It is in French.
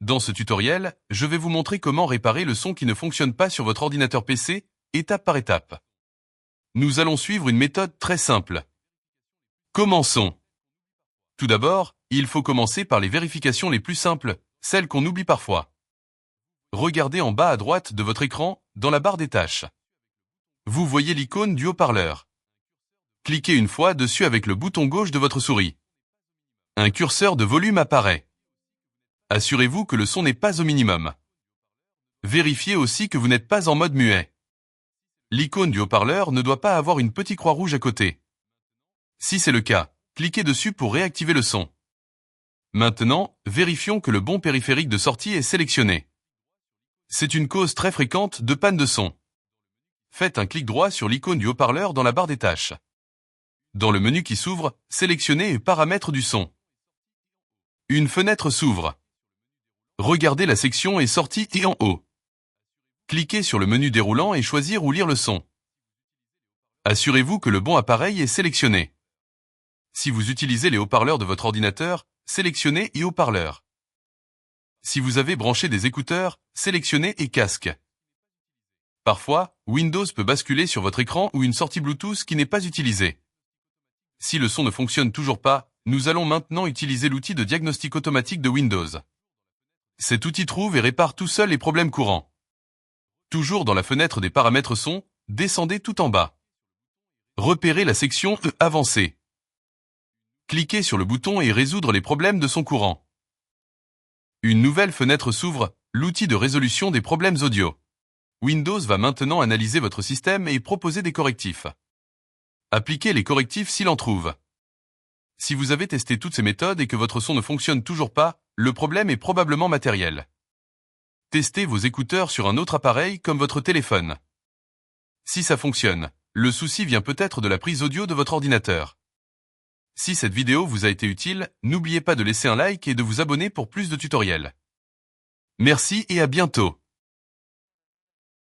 Dans ce tutoriel, je vais vous montrer comment réparer le son qui ne fonctionne pas sur votre ordinateur PC, étape par étape. Nous allons suivre une méthode très simple. Commençons. Tout d'abord, il faut commencer par les vérifications les plus simples, celles qu'on oublie parfois. Regardez en bas à droite de votre écran, dans la barre des tâches. Vous voyez l'icône du haut-parleur. Cliquez une fois dessus avec le bouton gauche de votre souris. Un curseur de volume apparaît. Assurez-vous que le son n'est pas au minimum. Vérifiez aussi que vous n'êtes pas en mode muet. L'icône du haut-parleur ne doit pas avoir une petite croix rouge à côté. Si c'est le cas, cliquez dessus pour réactiver le son. Maintenant, vérifions que le bon périphérique de sortie est sélectionné. C'est une cause très fréquente de panne de son. Faites un clic droit sur l'icône du haut-parleur dans la barre des tâches. Dans le menu qui s'ouvre, sélectionnez Paramètres du son. Une fenêtre s'ouvre. Regardez la section est sortie et en haut. Cliquez sur le menu déroulant et choisir ou lire le son. Assurez-vous que le bon appareil est sélectionné. Si vous utilisez les haut-parleurs de votre ordinateur, sélectionnez et haut-parleur. Si vous avez branché des écouteurs, sélectionnez et casque. Parfois, Windows peut basculer sur votre écran ou une sortie Bluetooth qui n'est pas utilisée. Si le son ne fonctionne toujours pas, nous allons maintenant utiliser l'outil de diagnostic automatique de Windows. Cet outil trouve et répare tout seul les problèmes courants. Toujours dans la fenêtre des paramètres son, descendez tout en bas. Repérez la section Avancée. Cliquez sur le bouton et résoudre les problèmes de son courant. Une nouvelle fenêtre s'ouvre, l'outil de résolution des problèmes audio. Windows va maintenant analyser votre système et proposer des correctifs. Appliquez les correctifs s'il en trouve. Si vous avez testé toutes ces méthodes et que votre son ne fonctionne toujours pas, le problème est probablement matériel. Testez vos écouteurs sur un autre appareil comme votre téléphone. Si ça fonctionne, le souci vient peut-être de la prise audio de votre ordinateur. Si cette vidéo vous a été utile, n'oubliez pas de laisser un like et de vous abonner pour plus de tutoriels. Merci et à bientôt.